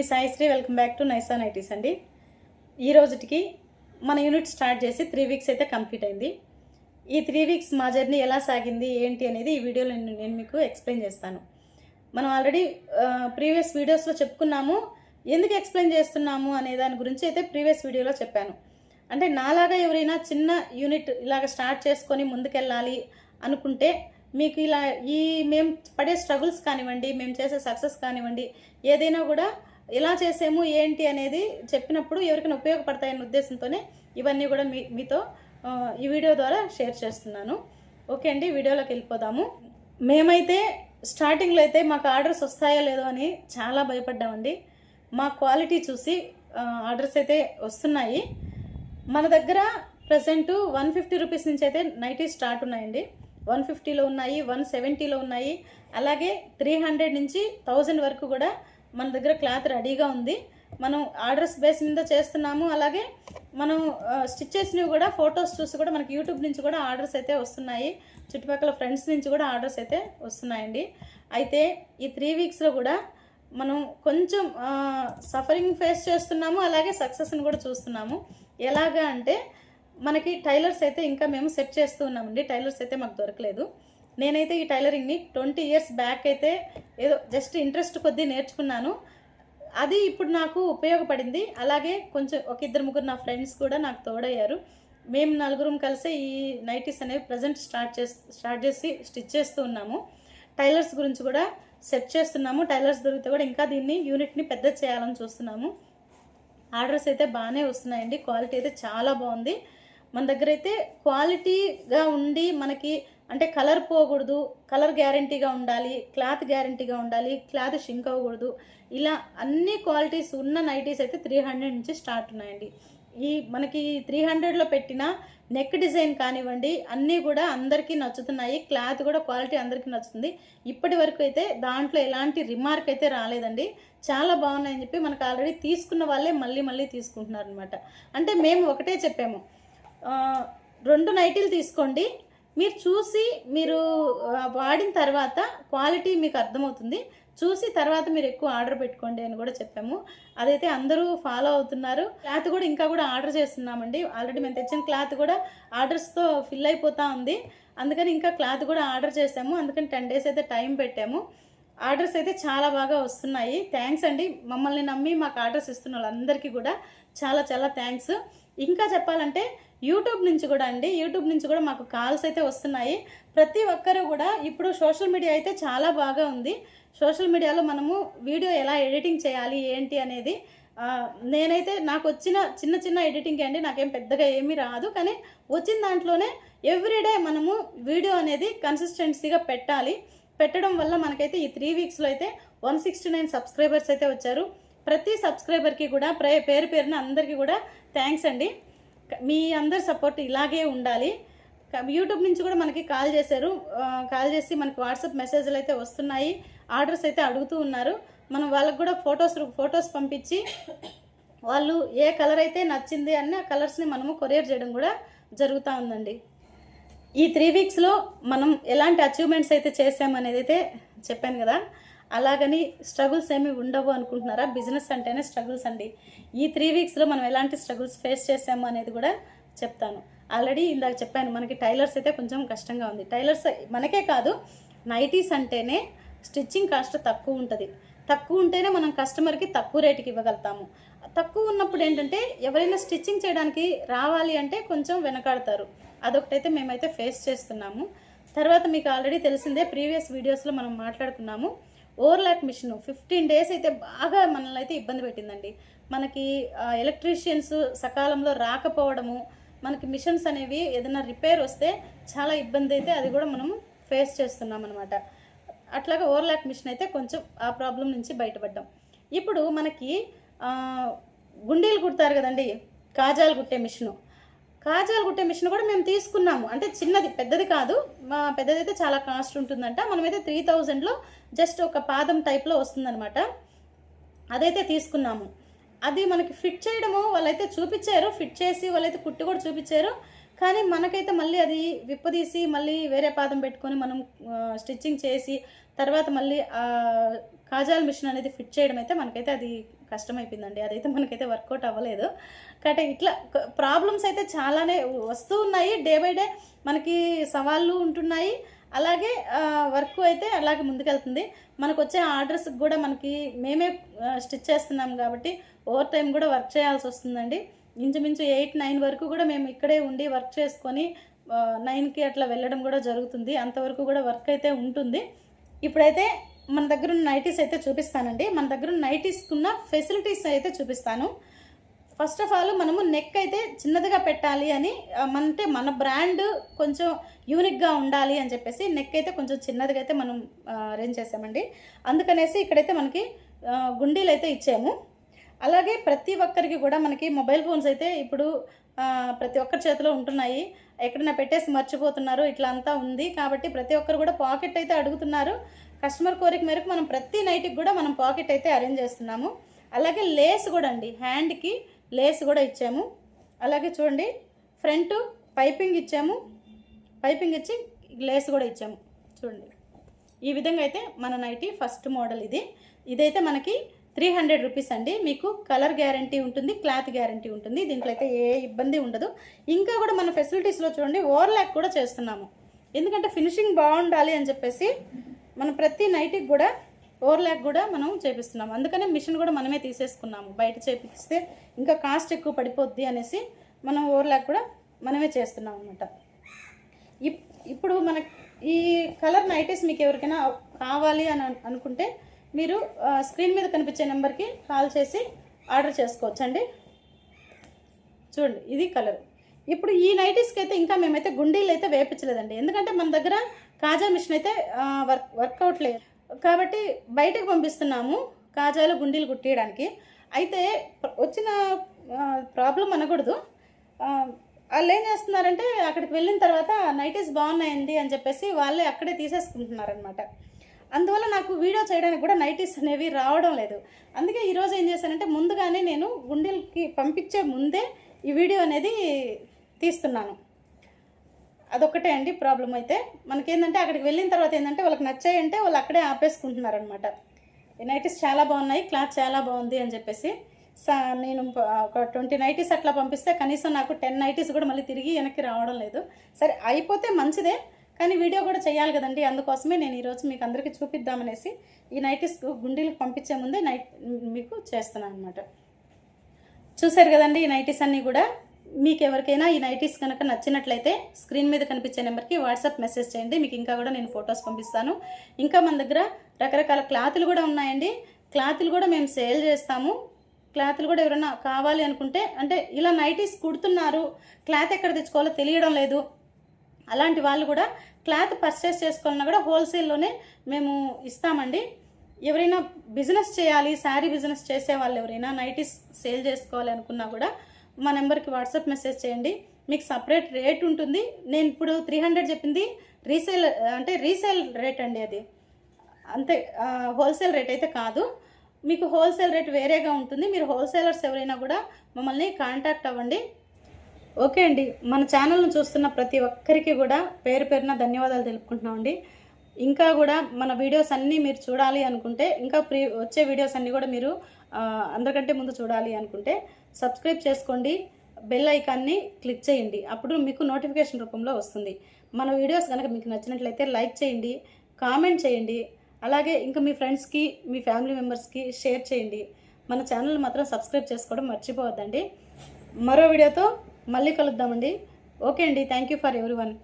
Me Saisri. Welcome back to nice nineties అండి. ఈ రోజుకి మన యూనిట్ స్టార్ట్ చేసి 3 వీక్స్ అయితే కంప్లీట్ అయింది. ఈ 3 వీక్స్ మా జర్నీ ఎలా సాగింది ఏంటి అనేది ఈ వీడియోలో నేను మీకు ఎక్స్ప్లెయిన్ చేస్తాను. మనం ఆల్రెడీ ప్రీవియస్ వీడియోస్లో చెప్పుకున్నాము. ఎందుకు ఎక్స్ప్లెయిన్ చేస్తున్నాము అనే దాని గురించి అయితే ప్రీవియస్ వీడియోలో చెప్పాను. అంటే నాలాగా ఎవరైనా చిన్న యూనిట్ ఇలాగ స్టార్ట్ చేసుకొని ముందుకెళ్ళాలి అనుకుంటే మీకు ఇలా మేము పడే స్ట్రగుల్స్ కానివ్వండి, మేము చేసే సక్సెస్ కానివ్వండి, ఏదైనా కూడా ఎలా చేసాము ఏంటి అనేది చెప్పినప్పుడు ఎవరికైనా ఉపయోగపడతాయనే ఉద్దేశంతోనే ఇవన్నీ కూడా మీతో ఈ వీడియో ద్వారా షేర్ చేస్తున్నాను. ఓకే అండి, వీడియోలోకి వెళ్ళిపోదాము. మేమైతే స్టార్టింగ్లో అయితే మాకు ఆర్డర్స్ వస్తాయో లేదో అని చాలా భయపడ్డామండి. మా క్వాలిటీ చూసి ఆర్డర్స్ అయితే వస్తున్నాయి. మన దగ్గర ప్రజెంట్ 150 రూపీస్ నుంచి అయితే నైటీ స్టార్ట్ ఉన్నాయండి. 150లో ఉన్నాయి, 170లో ఉన్నాయి, అలాగే 300 నుంచి 1000 వరకు కూడా మన దగ్గర క్లాత్ రెడీగా ఉంది. మనం ఆర్డర్స్ బేస్ మీద చేస్తున్నాము. అలాగే మనం స్టిచ్ చేసినవి కూడా ఫొటోస్ చూసి కూడా మనకి యూట్యూబ్ నుంచి కూడా ఆర్డర్స్ అయితే వస్తున్నాయి. చుట్టుపక్కల ఫ్రెండ్స్ నుంచి కూడా ఆర్డర్స్ అయితే వస్తున్నాయండి. అయితే ఈ 3 వీక్స్లో కూడా మనం కొంచెం సఫరింగ్ ఫేస్ చేస్తున్నాము, అలాగే సక్సెస్ని కూడా చూస్తున్నాము. ఎలాగా అంటే మనకి టైలర్స్ అయితే ఇంకా మేము సెట్ చేస్తూ ఉన్నామండి. టైలర్స్ అయితే మాకు దొరకలేదు. నేనైతే ఈ టైలరింగ్ని 20 ఇయర్స్ బ్యాక్ అయితే ఏదో జస్ట్ ఇంట్రెస్ట్ కొద్దీ నేర్చుకున్నాను. అది ఇప్పుడు నాకు ఉపయోగపడింది. అలాగే కొంచెం ఒక 2-3 నా ఫ్రెండ్స్ కూడా నాకు తోడయ్యారు. మేము 4 కలిసి ఈ నైటీస్ అనేవి ప్రజెంట్ స్టార్ట్ చేసి స్టిచ్ చేస్తూ ఉన్నాము. టైలర్స్ గురించి కూడా సెట్ చేస్తున్నాము. టైలర్స్ దొరికితే కూడా ఇంకా దీన్ని యూనిట్ని పెద్ద చేయాలని చూస్తున్నాము. ఆర్డర్స్ అయితే బాగానే వస్తున్నాయండి. క్వాలిటీ అయితే చాలా బాగుంది. మన దగ్గర అయితే క్వాలిటీగా ఉండి మనకి అంటే కలర్ పోకూడదు, కలర్ గ్యారంటీగా ఉండాలి, క్లాత్ గ్యారంటీగా ఉండాలి, క్లాత్ షింక్ అవ్వకూడదు, ఇలా అన్ని క్వాలిటీస్ ఉన్న నైటీస్ అయితే 300 నుంచి స్టార్ట్ ఉన్నాయండి. మనకి 300లో పెట్టిన నెక్ డిజైన్ కానివ్వండి అన్నీ కూడా అందరికీ నచ్చుతున్నాయి. క్లాత్ కూడా క్వాలిటీ అందరికీ నచ్చుతుంది. ఇప్పటి వరకు అయితే దాంట్లో ఎలాంటి రిమార్క్ అయితే రాలేదండి. చాలా బాగున్నాయని చెప్పి మనకు ఆల్రెడీ తీసుకున్న వాళ్ళే మళ్ళీ తీసుకుంటున్నారు అనమాట. అంటే మేము ఒకటే చెప్పాము, 2 నైటీలు తీసుకోండి, మీరు చూసి మీరు వాడిన తర్వాత క్వాలిటీ మీకు అర్థమవుతుంది, చూసి తర్వాత మీరు ఎక్కువ ఆర్డర్ పెట్టుకోండి అని కూడా చెప్పాము. అదైతే అందరూ ఫాలో అవుతున్నారు. క్లాత్ కూడా ఇంకా కూడా ఆర్డర్ చేస్తున్నామండి. ఆల్రెడీ మేము తెచ్చిన క్లాత్ కూడా ఆర్డర్స్తో ఫిల్ అయిపోతూ ఉంది. అందుకని ఇంకా క్లాత్ కూడా ఆర్డర్ చేసాము. అందుకని 10 డేస్ అయితే టైం పెట్టాము. ఆర్డర్స్ అయితే చాలా బాగా వస్తున్నాయి. థ్యాంక్స్ అండి. మమ్మల్ని నమ్మి మాకు ఆర్డర్స్ ఇస్తున్న వాళ్ళందరికీ కూడా చాలా థ్యాంక్స్. ఇంకా చెప్పాలంటే యూట్యూబ్ నుంచి కూడా అండి, యూట్యూబ్ నుంచి కూడా మాకు కాల్స్ అయితే వస్తున్నాయి. ప్రతి ఒక్కరూ కూడా ఇప్పుడు సోషల్ మీడియా అయితే చాలా బాగా ఉంది. సోషల్ మీడియాలో మనము వీడియో ఎలా ఎడిటింగ్ చేయాలి ఏంటి అనేది నేనైతే నాకు వచ్చిన చిన్న ఎడిటింగ్ అండి, నాకేం పెద్దగా ఏమీ రాదు. కానీ వచ్చిన దాంట్లోనే ఎవ్రీడే మనము వీడియో అనేది కన్సిస్టెన్సీగా పెట్టడం వల్ల మనకైతే ఈ 3 వీక్స్లో అయితే 169 సబ్స్క్రైబర్స్ అయితే వచ్చారు. ప్రతి సబ్స్క్రైబర్కి కూడా పేరున అందరికీ కూడా థ్యాంక్స్ అండి. మీ అందరి సపోర్ట్ ఇలాగే ఉండాలి. యూట్యూబ్ నుంచి కూడా మనకి కాల్ చేసి మనకి వాట్సాప్ మెసేజ్లు అయితే వస్తున్నాయి. ఆర్డర్స్ అయితే అడుగుతూ ఉన్నారు. మనం వాళ్ళకు కూడా ఫొటోస్ పంపించి వాళ్ళు ఏ కలర్ అయితే నచ్చింది అన్న కలర్స్ని మనము కొరియర్ చేయడం కూడా జరుగుతూ ఉందండి. ఈ 3 వీక్స్లో మనం ఎలాంటి అచీవ్మెంట్స్ అయితే చేసామనేది అయితే చెప్పాను కదా. అలాగని స్ట్రగుల్స్ ఏమి ఉండవు అనుకుంటున్నారా? బిజినెస్ అంటేనే స్ట్రగుల్స్ అండి. ఈ 3 వీక్స్లో మనం ఎలాంటి స్ట్రగుల్స్ ఫేస్ చేసాము అనేది కూడా చెప్తాను. ఆల్రెడీ ఇందాక చెప్పాను, మనకి టైలర్స్ అయితే కొంచెం కష్టంగా ఉంది. టైలర్స్ మనకే కాదు, నైటీస్ అంటేనే స్టిచ్చింగ్ కాస్ట్ తక్కువ ఉంటుంది. తక్కువ ఉంటేనే మనం కస్టమర్కి తక్కువ రేటుకి ఇవ్వగలుగుతాము. తక్కువ ఉన్నప్పుడు ఏంటంటే ఎవరైనా స్టిచ్చింగ్ చేయడానికి రావాలి అంటే కొంచెం వెనకాడతారు. అదొకటైతే మేమైతే ఫేస్ చేస్తున్నాము. తర్వాత మీకు ఆల్రెడీ తెలిసిందే, ప్రీవియస్ వీడియోస్లో మనం మాట్లాడుకున్నాము. ఓవర్లాక్ మిషన్ 15 డేస్ అయితే బాగా మనల్ని అయితే ఇబ్బంది పెట్టిందండి. మనకి ఎలక్ట్రీషియన్స్ సకాలంలో రాకపోవడము, మనకి మిషన్స్ అనేవి ఏదైనా రిపేర్ వస్తే చాలా ఇబ్బంది అయితే అది కూడా మనం ఫేస్ చేస్తున్నాం అనమాట. అట్లాగా ఓవర్లాక్ మిషన్ అయితే కొంచెం ఆ ప్రాబ్లం నుంచి బయటపడ్డాం. ఇప్పుడు మనకి గుండీలు కుడతారు కదండి, కాజాలు కుట్టే మిషన్ కూడా మేము తీసుకున్నాము. అంటే చిన్నది, పెద్దది కాదు. పెద్దది అయితే చాలా కాస్ట్ ఉంటుందంట. మనమైతే 3000లో జస్ట్ ఒక పాదం టైప్లో వస్తుందన్నమాట. అదైతే తీసుకున్నాము. అది మనకి ఫిట్ చేయడము వాళ్ళైతే చూపించారు, ఫిట్ చేసి వాళ్ళైతే కుట్టి కూడా చూపించారు. కానీ మనకైతే మళ్ళీ అది విప్పదీసి మళ్ళీ వేరే పాదం పెట్టుకొని మనం స్టిచ్చింగ్ చేసి తర్వాత మళ్ళీ కాజాల మిషన్ అనేది ఫిట్ చేయడం అయితే మనకైతే అది కష్టమైపోయిందండి. అదైతే మనకైతే వర్కౌట్ అవ్వలేదు. కాబట్టి ఇట్లా ప్రాబ్లమ్స్ అయితే చాలానే వస్తూ ఉన్నాయి. డే బై డే మనకి సవాళ్ళు ఉంటున్నాయి. అలాగే వర్క్ అయితే అలాగే ముందుకెళ్తుంది. మనకు వచ్చే ఆర్డర్స్కి కూడా మనకి మేమే స్టిచ్ చేస్తున్నాం కాబట్టి ఓవర్ టైం కూడా వర్క్ చేయాల్సి వస్తుందండి. ఇంచుమించు 8-9 వరకు కూడా మేము ఇక్కడే ఉండి వర్క్ చేసుకొని 9కి అట్లా వెళ్ళడం కూడా జరుగుతుంది. అంతవరకు కూడా వర్క్ అయితే ఉంటుంది. ఇప్పుడైతే మన దగ్గర ఉన్న నైటీస్ అయితే చూపిస్తానండి. మన దగ్గర ఉన్న నైటీస్కి ఉన్న ఫెసిలిటీస్ అయితే చూపిస్తాను. ఫస్ట్ ఆఫ్ ఆల్ మనము నెక్ అయితే చిన్నదిగా పెట్టాలి అని అంటే మన బ్రాండ్ కొంచెం యూనిక్గా ఉండాలి అని చెప్పేసి నెక్ అయితే కొంచెం చిన్నదిగా అయితే మనం అరేంజ్ చేసామండి. అందుకనేసి ఇక్కడైతే మనకి గుండీలు అయితే ఇచ్చాము. అలాగే ప్రతి ఒక్కరికి కూడా మనకి మొబైల్ ఫోన్స్ అయితే ఇప్పుడు ప్రతి ఒక్కరి చేతిలో ఉంటున్నాయి. ఎక్కడైనా పెట్టేసి మర్చిపోతున్నారు, ఇట్లా అంతా ఉంది. కాబట్టి ప్రతి ఒక్కరు కూడా పాకెట్ అయితే అడుగుతున్నారు. కస్టమర్ కోరిక మేరకు మనం ప్రతి నైట్కి కూడా మనం పాకెట్ అయితే అరేంజ్ చేస్తున్నాము. అలాగే లేస్ కూడా అండి, హ్యాండ్కి లేస్ కూడా ఇచ్చాము. అలాగే చూడండి ఫ్రంట్ పైపింగ్ ఇచ్చాము, పైపింగ్ ఇచ్చి లేస్ కూడా ఇచ్చాము. చూడండి ఈ విధంగా అయితే మన నైటీ ఫస్ట్ మోడల్ ఇదైతే మనకి 300 రూపీస్ అండి. మీకు కలర్ గ్యారంటీ ఉంటుంది, క్లాత్ గ్యారంటీ ఉంటుంది. దీంట్లో అయితే ఏ ఇబ్బంది ఉండదు. ఇంకా కూడా మన ఫెసిలిటీస్లో చూడండి ఓవర్లాక్ కూడా చేస్తున్నాము. ఎందుకంటే ఫినిషింగ్ బాగుండాలి అని చెప్పేసి మనం ప్రతి నైట్కి కూడా ఓవర్లాక్ కూడా మనం చేపిస్తున్నాము. అందుకనే మిషన్ కూడా మనమే తీసేసుకున్నాము. బయట చేపిస్తే ఇంకా కాస్ట్ ఎక్కువ పడిపోద్ది అనేసి మనం ఓవర్లాక్ కూడా మనమే చేస్తున్నాం అనమాట. ఇప్పుడు మన ఈ కలర్ నైటీస్ మీకు ఎవరికైనా కావాలి అని అనుకుంటే మీరు స్క్రీన్ మీద కనిపించే నెంబర్కి కాల్ చేసి ఆర్డర్ చేసుకోవచ్చండి. చూడండి ఇది కలర్. ఇప్పుడు ఈ నైటీస్కి అయితే ఇంకా మేమైతే గుండీలు అయితే వేపించలేదండి. ఎందుకంటే మన దగ్గర కాజా మిషన్ అయితే వర్కౌట్ లేదు కాబట్టి బయటకు పంపిస్తున్నాము కాజాలు గుండీలు కుట్టేయడానికి. అయితే వచ్చిన ప్రాబ్లం అనకూడదు. వాళ్ళు ఏం చేస్తున్నారంటే అక్కడికి వెళ్ళిన తర్వాత నైటీస్ బాగున్నాయండి అని చెప్పేసి వాళ్ళే అక్కడే తీసేసుకుంటున్నారనమాట. అందువల్ల నాకు వీడియో చేయడానికి కూడా నైటీస్ అనేవి రావడం లేదు. అందుకే ఈరోజు ఏం చేశానంటే ముందుగానే నేను గుండెలకి పంపించే ముందే ఈ వీడియో అనేది తీస్తున్నాను. అదొక్కటే అండి ప్రాబ్లం. అయితే మనకేంటంటే అక్కడికి వెళ్ళిన తర్వాత ఏంటంటే వాళ్ళకి నచ్చాయంటే వాళ్ళు అక్కడే ఆపేసుకుంటున్నారనమాట. ఈ నైటీస్ చాలా బాగున్నాయి, క్లాత్ చాలా బాగుంది అని చెప్పేసి నేను ఒక 20 నైటీస్ అట్లా పంపిస్తే కనీసం నాకు 10 నైటీస్ కూడా మళ్ళీ తిరిగి వెనక్కి రావడం లేదు. సరే అయిపోతే మంచిదే, కానీ వీడియో కూడా చేయాలి కదండి. అందుకోసమే నేను ఈరోజు మీకు అందరికీ చూపిద్దామనేసి ఈ నైటీస్ గుండీలకు పంపించే ముందే మీకు చేస్తున్నాను అనమాట. చూసారు కదండి ఈ నైటీస్ అన్నీ కూడా. మీకు ఎవరికైనా ఈ నైటీస్ కనుక నచ్చినట్లయితే స్క్రీన్ మీద కనిపించే నెంబర్కి వాట్సాప్ మెసేజ్ చేయండి. మీకు ఇంకా కూడా నేను ఫొటోస్ పంపిస్తాను. ఇంకా మన దగ్గర రకరకాల క్లాతులు కూడా ఉన్నాయండి. క్లాతులు కూడా మేము సేల్ చేస్తాము. క్లాతులు కూడా ఎవరైనా కావాలి అనుకుంటే, అంటే ఇలా నైటీస్ కుడుతున్నారు, క్లాత్ ఎక్కడ తెచ్చుకోవాలో తెలియడం లేదు, అలాంటి వాళ్ళు కూడా క్లాత్ పర్చేస్ చేసుకోవాలన్నా కూడా హోల్సేల్లోనే మేము ఇస్తామండి. ఎవరైనా బిజినెస్ చేయాలి, శారీ బిజినెస్ చేసే వాళ్ళు ఎవరైనా నైటీస్ సేల్ చేసుకోవాలి అనుకున్నా కూడా మా నెంబర్కి వాట్సాప్ మెసేజ్ చేయండి. మీకు సపరేట్ రేట్ ఉంటుంది. నేను ఇప్పుడు 300 చెప్పింది రీసేల్ రేట్ అండి. అది అంతే, హోల్సేల్ రేట్ అయితే కాదు. మీకు హోల్సేల్ రేట్ వేరేగా ఉంటుంది. మీరు హోల్సేలర్స్ ఎవరైనా కూడా మమ్మల్ని కాంటాక్ట్ అవ్వండి. ఓకే అండి, మన ఛానల్ను చూస్తున్న ప్రతి ఒక్కరికి కూడా పేరు పేరున ధన్యవాదాలు తెలుపుకుంటున్నామండి. ఇంకా కూడా మన వీడియోస్ అన్నీ మీరు చూడాలి అనుకుంటే, ఇంకా వచ్చే వీడియోస్ అన్నీ కూడా మీరు అందరికంటే ముందు చూడాలి అనుకుంటే సబ్స్క్రైబ్ చేసుకోండి, బెల్ ఐకాన్ని క్లిక్ చేయండి. అప్పుడు మీకు నోటిఫికేషన్ రూపంలో వస్తుంది. మన వీడియోస్ కనుక మీకు నచ్చినట్లయితే లైక్ చేయండి, కామెంట్ చేయండి. అలాగే ఇంకా మీ ఫ్రెండ్స్కి, మీ ఫ్యామిలీ మెంబర్స్కి షేర్ చేయండి. మన ఛానల్ మాత్రం సబ్స్క్రైబ్ చేసుకోవడం మర్చిపోవద్దండి. మరో వీడియోతో మళ్ళీ కలుద్దామండి. ఓకే అండి, థ్యాంక్ యూ ఫర్ ఎవ్రీవన్.